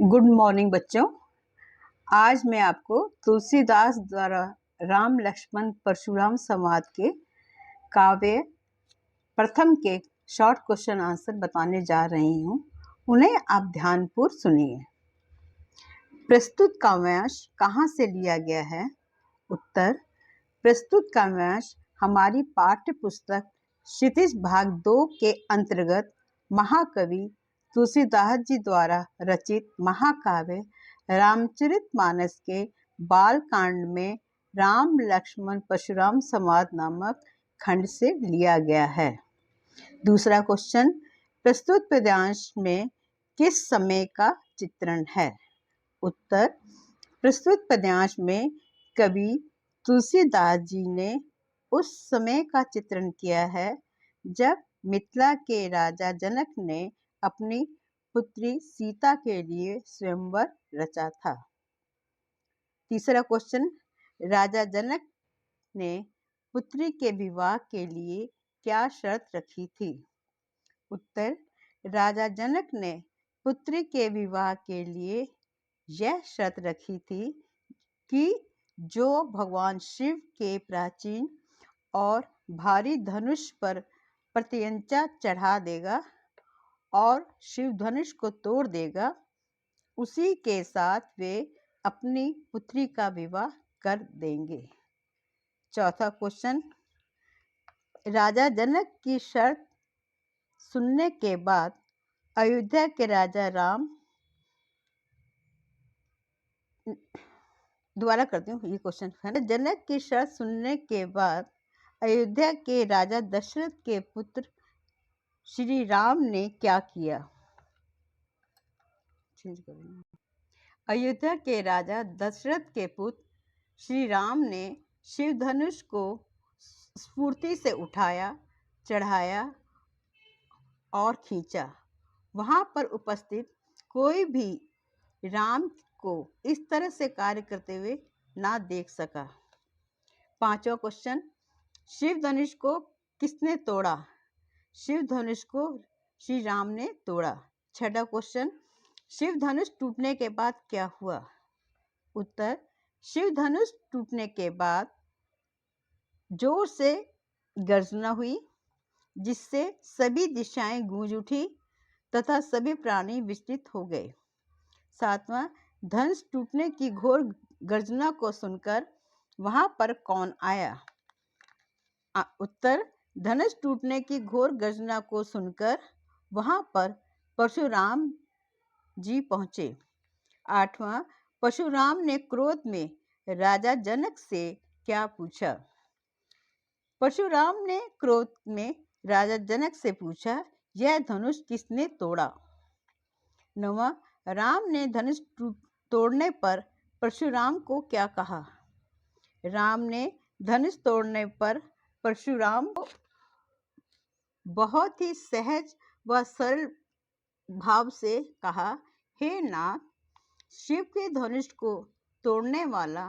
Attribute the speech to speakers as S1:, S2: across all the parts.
S1: Good morning बच्चों। आज मैं आपको तुलसीदास द्वारा राम लक्ष्मण परशुराम संवाद के काव्य प्रथम के शॉर्ट क्वेश्चन आंसर बताने जा रही हूँ। उन्हें आप ध्यानपूर्वक सुनिए। प्रस्तुत काव्यांश कहाँ से लिया गया है? उत्तर, प्रस्तुत काव्यांश हमारी पाठ्य पुस्तक क्षितिज भाग 2 के अंतर्गत महाकवि तुलसीदास जी द्वारा रचित महाकाव्य रामचरितमानस के बाल कांड में राम लक्ष्मण परशुराम संवाद नामक खंड से लिया गया है। दूसरा क्वेश्चन, प्रस्तुत पद्यांश में किस समय का चित्रण है? उत्तर, प्रस्तुत पद्यांश में कवि तुलसीदास जी ने उस समय का चित्रण किया है जब मिथिला के राजा जनक ने अपनी पुत्री सीता के लिए स्वयंवर रचा था। तीसरा क्वेश्चन, राजा जनक ने पुत्री के विवाह के लिए क्या शर्त रखी थी? उत्तर, राजा जनक ने पुत्री के विवाह के लिए यह शर्त रखी थी कि जो भगवान शिव के प्राचीन और भारी धनुष पर प्रत्यंचा चढ़ा देगा और शिव धनुष को तोड़ देगा, उसी के साथ वे अपनी पुत्री का विवाह कर देंगे। चौथा क्वेश्चन, राजा जनक की शर्त सुनने के बाद अयोध्या के राजा राम दोबारा करती हूँ, ये क्वेश्चन है। जनक की शर्त सुनने के बाद अयोध्या के राजा दशरथ के पुत्र श्री राम ने क्या किया? अयोध्या के राजा दशरथ के पुत्र श्री राम ने शिव धनुष को स्फूर्ति से उठाया, चढ़ाया और खींचा। वहां पर उपस्थित कोई भी राम को इस तरह से कार्य करते हुए ना देख सका। पांचवा क्वेश्चन, शिव धनुष को किसने तोड़ा? शिव धनुष को श्री राम ने तोड़ा। छठा क्वेश्चन, शिव धनुष टूटने के बाद क्या हुआ? उत्तर, शिव धनुष टूटने के बाद जोर से गर्जना हुई, जिससे सभी दिशाएं गूंज उठी तथा सभी प्राणी विचलित हो गए। सातवां, धनुष टूटने की घोर गर्जना को सुनकर वहां पर कौन आया? उत्तर, धनुष टूटने की घोर गर्जना को सुनकर वहां पर परशुराम जी पहुंचे। आठवां, परशुराम ने क्रोध में राजा जनक से क्या पूछा? परशुराम ने क्रोध में राजा जनक से पूछा, यह धनुष किसने तोड़ा? नौवां, राम ने धनुष तोड़ने पर परशुराम को क्या कहा? राम ने धनुष तोड़ने पर परशुराम को बहुत ही सहज व सरल भाव से कहा, हे नाथ, शिव के धनुष को तोड़ने वाला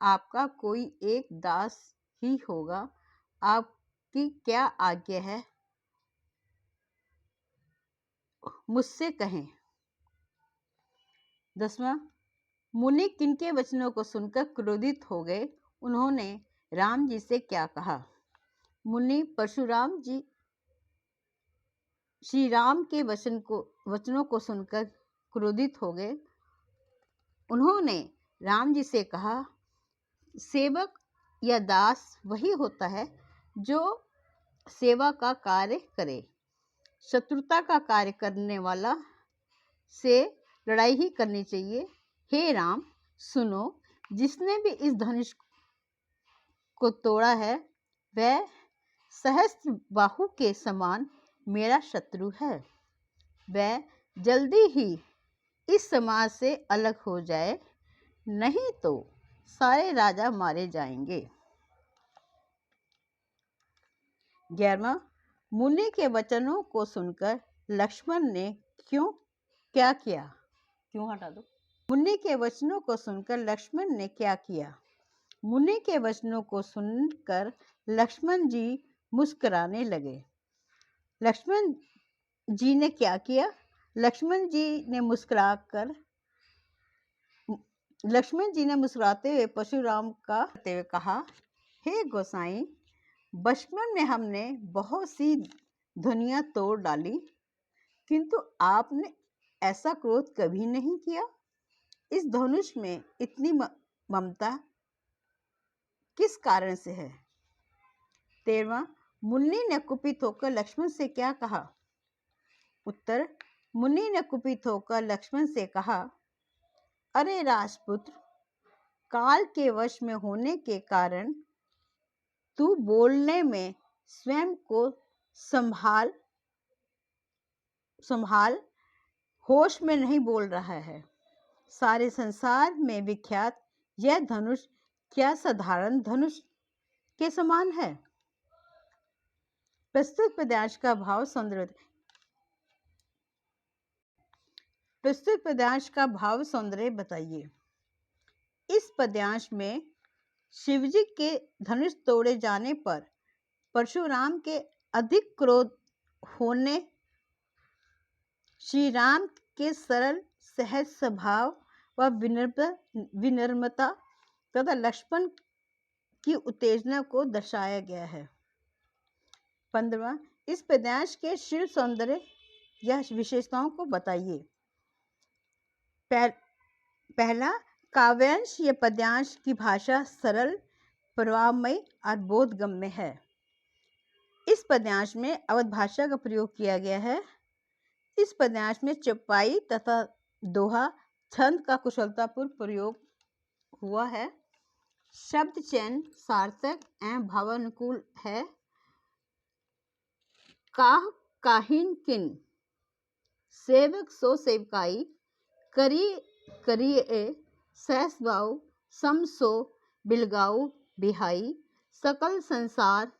S1: आपका कोई एक दास ही होगा। आपकी क्या आज्ञा है, मुझसे कहें। 10वां, मुनि किनके वचनों को सुनकर क्रोधित हो गए? उन्होंने राम जी से क्या कहा? मुनि परशुराम जी श्री राम के वचनों को सुनकर क्रोधित हो गए। उन्होंने राम जी से कहा, सेवक या दास वही होता है जो सेवा का कार्य करे, शत्रुता का कार्य करने वाला से लड़ाई ही करनी चाहिए। हे राम, सुनो, जिसने भी इस धनुष को तोड़ा है वह सहस्त्र बाहु के समान मेरा शत्रु है। वह जल्दी ही इस समाज से अलग हो जाए, नहीं तो सारे राजा मारे जाएंगे। 11वां, मुनि के वचनों को सुनकर लक्ष्मण ने क्या किया? मुनि के वचनों को सुनकर लक्ष्मण ने क्या किया? मुनि के वचनों को सुनकर लक्ष्मण जी मुस्कुराने लगे। लक्ष्मण जी ने क्या किया? लक्ष्मण जी ने मुस्कुराकर लक्ष्मण जी ने मुस्कुराते हुए परशुराम का करते हुए कहा, हे गोसाई, बचपन में हमने बहुत सी दुनिया तोड़ डाली, किंतु आपने ऐसा क्रोध कभी नहीं किया। इस धनुष में इतनी ममता किस कारण से है? 13वां, मुनि ने कुपित होकर लक्ष्मण से क्या कहा? उत्तर, मुनि ने कुपित होकर लक्ष्मण से कहा, अरे राजपुत्र, काल के वश में होने के कारण तू बोलने में स्वयं को संभाल होश में नहीं बोल रहा है। सारे संसार में विख्यात यह धनुष क्या साधारण धनुष के समान है? प्रस्तुत पद्यांश का भाव सौंदर्य बताइए। इस पद्यांश में शिवजी के धनुष तोड़े जाने पर परशुराम के अधिक क्रोध होने, श्री राम के सरल सहज स्वभाव व विनम्रता तथा लक्ष्मण की उत्तेजना को दर्शाया गया है। 15वां, इस पद्यांश के शिल्प सौंदर्य या विशेषताओं को बताइए। पहला, काव्यांश या पद्यांश की भाषा सरल, प्रवाहमयी और बोधगम्य है। इस पद्यांश में अवध भाषा का प्रयोग किया गया है। इस पद्यांश में चौपाई तथा दोहा छंद का कुशलतापूर्वक प्रयोग हुआ है। शब्द चयन सार्थक एवं भावानुकूल है। काह काहिन किन, सेवक सो सेवकाई, करिए सहस भाव, सम सो बिलगाऊ बिहाई, सकल संसार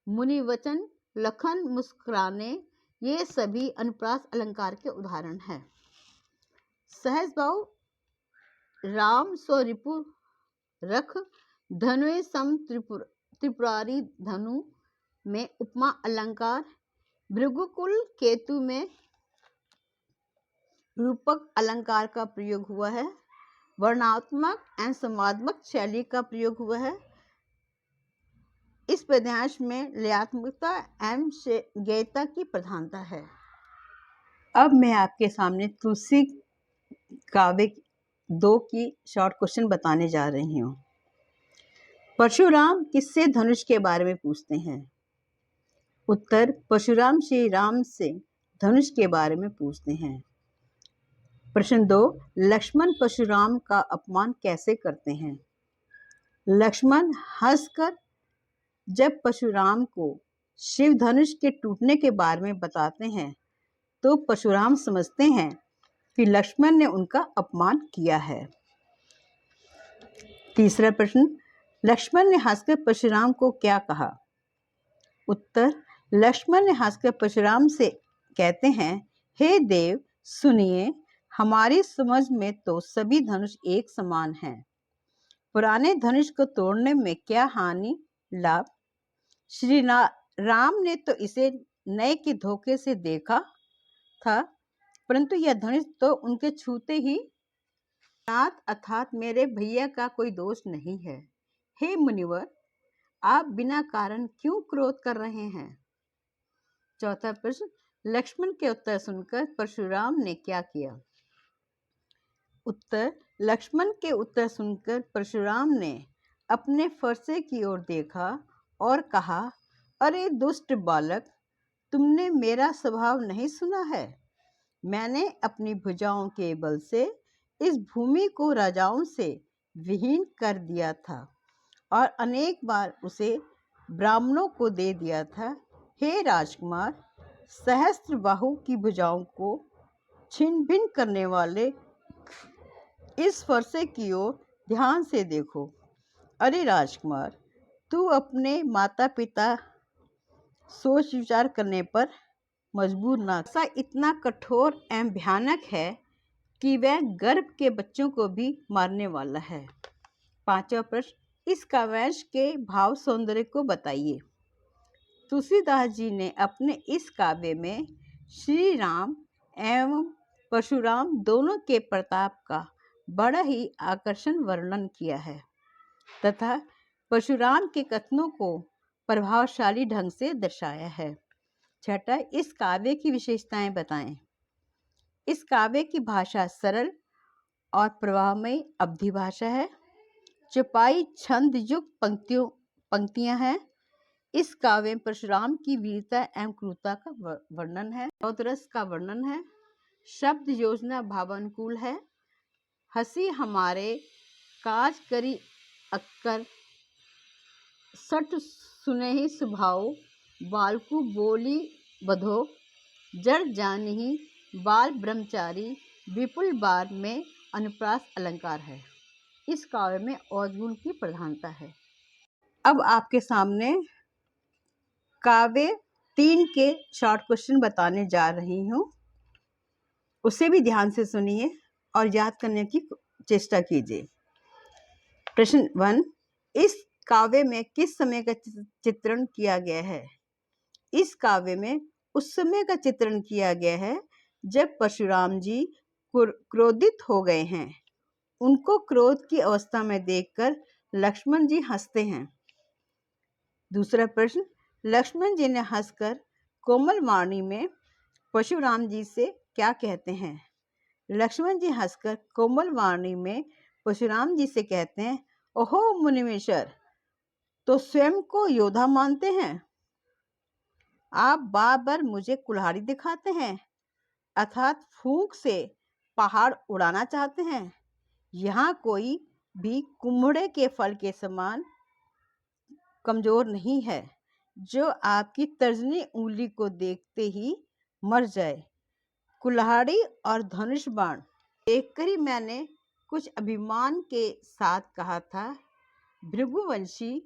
S1: मुनि वचन लखन मुस्कुराने, ये सभी अनुप्रास अलंकार के उदाहरण हैं। सहस भाव, राम सो रिपु रख, धनुए सम त्रिपुरारी धनु में उपमा अलंकार, भृगुकुल केतु में रूपक अलंकार का प्रयोग हुआ है। वर्णात्मक एवं संवादात्मक शैली का प्रयोग हुआ है। इस पद्यांश में लयात्मकता एवं गेयता की प्रधानता है। अब मैं आपके सामने तुलसी काव्य 2 की शॉर्ट क्वेश्चन बताने जा रही हूँ। परशुराम किससे धनुष के बारे में पूछते हैं? उत्तर, परशुराम श्री राम से धनुष के बारे में पूछते हैं। प्रश्न 2, लक्ष्मण परशुराम का अपमान कैसे करते हैं? लक्ष्मण हंसकर जब परशुराम को शिव धनुष के टूटने के बारे में बताते हैं तो परशुराम समझते हैं कि लक्ष्मण ने उनका अपमान किया है। तीसरा प्रश्न, लक्ष्मण ने हंसकर परशुराम को क्या कहा? उत्तर, लक्ष्मण ने हंसकर परशुराम से कहते हैं, हे देव सुनिए, हमारी समझ में तो सभी धनुष एक समान हैं। पुराने धनुष को तोड़ने में क्या हानि लाभ? श्री राम ने तो इसे नए के धोखे से देखा था, परंतु यह धनुष तो उनके छूते ही अर्थात मेरे भैया का कोई दोष नहीं है। हे मुनिवर, आप बिना कारण क्यों क्रोध कर रहे हैं? चौथा प्रश्न, लक्ष्मण के उत्तर सुनकर परशुराम ने क्या किया? उत्तर, लक्ष्मण के उत्तर सुनकर परशुराम ने अपने फरसे की ओर देखा और कहा, अरे दुष्ट बालक, तुमने मेरा स्वभाव नहीं सुना है। मैंने अपनी भुजाओं के बल से इस भूमि को राजाओं से विहीन कर दिया था और अनेक बार उसे ब्राह्मणों को दे दिया था। हे राजकुमार, सहस्त्र बाहु की भुजाओं को छिन्न भिन्न करने वाले इस फरसे की ओर ध्यान से देखो। अरे राजकुमार, तू अपने माता पिता सोच विचार करने पर मजबूर ना। ऐसा इतना कठोर एवं भयानक है कि वह गर्भ के बच्चों को भी मारने वाला है। पांचवा प्रश्न, इस काव्यांश के भाव सौंदर्य को बताइए। तुलसीदास जी ने अपने इस काव्य में श्री राम एवं परशुराम दोनों के प्रताप का बड़ा ही आकर्षण वर्णन किया है तथा परशुराम के कथनों को प्रभावशाली ढंग से दर्शाया है। छठा, इस काव्य की विशेषताएं बताएं। इस काव्य की भाषा सरल और प्रवाहमयी अवधि भाषा है। चौपाई छंद युक्त पंक्तियां हैं। इस काव्य में परशुराम की वीरता एवं क्रूरता का वर्णन है। रौद्ररस का वर्णन है। शब्द योजना भावानुकूल है। हंसी हमारे काज करी अक्कर, सट सुनेहि स्वभाव, बालकु बोली बधो, जड़ जानहि बाल ब्रह्मचारी, विपुल बार में अनुप्रास अलंकार है। इस काव्य में औजगुण की प्रधानता है। अब आपके सामने काव्य 3 के शॉर्ट क्वेश्चन बताने जा रही हूँ। उसे भी ध्यान से सुनिए और याद करने की चेष्टा कीजिए। प्रश्न 1, इस काव्य में किस समय का चित्रण किया गया है? इस काव्य में उस समय का चित्रण किया गया है जब परशुराम जी क्रोधित हो गए हैं। उनको क्रोध की अवस्था में देखकर लक्ष्मण जी हंसते हैं। दूसरा प्रश्न, लक्ष्मण जी ने हंसकर कोमल वाणी में परशुराम जी से क्या कहते हैं? लक्ष्मण जी हंसकर कोमल वाणी में परशुराम जी से कहते हैं, ओहो मुनिवेश्वर, तो स्वयं को योद्धा मानते हैं? आप बार बार मुझे कुल्हाड़ी दिखाते हैं, अर्थात फूंक से पहाड़ उड़ाना चाहते हैं। यहाँ कोई भी कुम्हड़े के फल के समान कमजोर नहीं है जो आपकी तर्जनी उंगली को देखते ही मर जाए। कुल्हाड़ी और धनुष बाण देखकर ही मैंने कुछ अभिमान के साथ कहा था, भृगुवंशी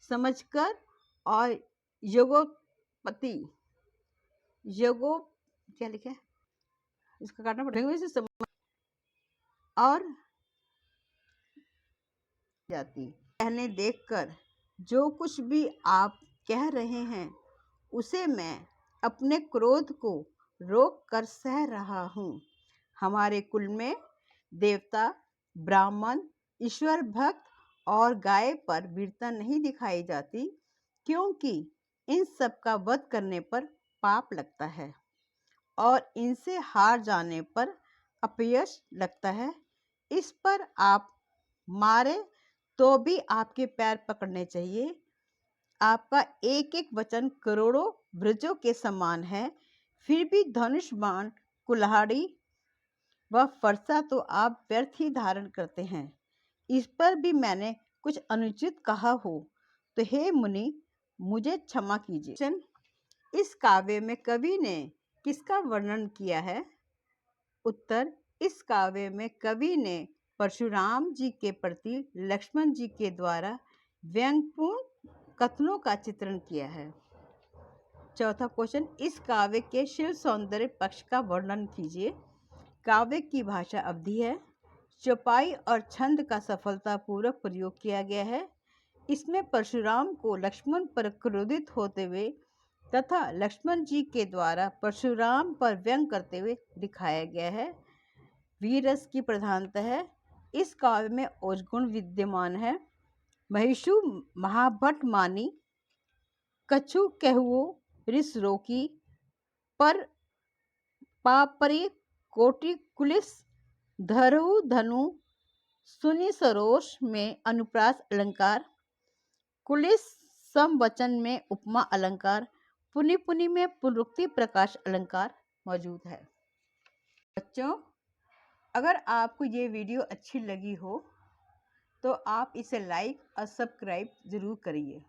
S1: समझकर और क्या लिखा है, इसका काटना पड़ेगा, और जाती कहने देखकर जो कुछ भी आप कह रहे हैं उसे मैं अपने क्रोध को रोक कर सह रहा हूँ। हमारे कुल में देवता, ब्राह्मण, ईश्वर भक्त और गाय पर वीरता नहीं दिखाई जाती, क्योंकि इन सब का वध करने पर पाप लगता है और इनसे हार जाने पर अपयश लगता है। इस पर आप मारे तो भी आपके पैर पकड़ने चाहिए। आपका एक एक वचन करोड़ों वृजों के समान है, फिर भी धनुष बाण, कुल्हाड़ी व फरसा तो आप व्यर्थ ही धारण करते हैं। इस पर भी मैंने कुछ अनुचित कहा हो तो हे मुनि मुझे क्षमा कीजिए। इस काव्य में कवि ने किसका वर्णन किया है? उत्तर, इस काव्य में कवि ने परशुराम जी के प्रति लक्ष्मण जी के द्वारा व्यंग्यपूर्ण कथनों का चित्रण किया है। चौथा क्वेश्चन, इस काव्य के शिव सौंदर्य पक्ष का वर्णन कीजिए। काव्य की भाषा अवधि है। चौपाई और छंद का सफलतापूर्वक प्रयोग किया गया है। इसमें परशुराम को लक्ष्मण पर क्रोधित होते हुए तथा लक्ष्मण जी के द्वारा परशुराम पर व्यंग करते हुए दिखाया गया है। वीर रस की प्रधानता है। इस काव्य में ओजगुण विद्यमान है। महिषु महाभट मानी, कछु कहु रिस रोकी, पर पापरी कोटि कुलिस, धरु धनु सुनि सरोष में अनुप्रास अलंकार, कुलिस समवचन में उपमा अलंकार, पुनि पुनि में पुनरुक्ति प्रकाश अलंकार मौजूद है। बच्चों, अगर आपको ये वीडियो अच्छी लगी हो तो आप इसे लाइक और सब्सक्राइब ज़रूर करिए।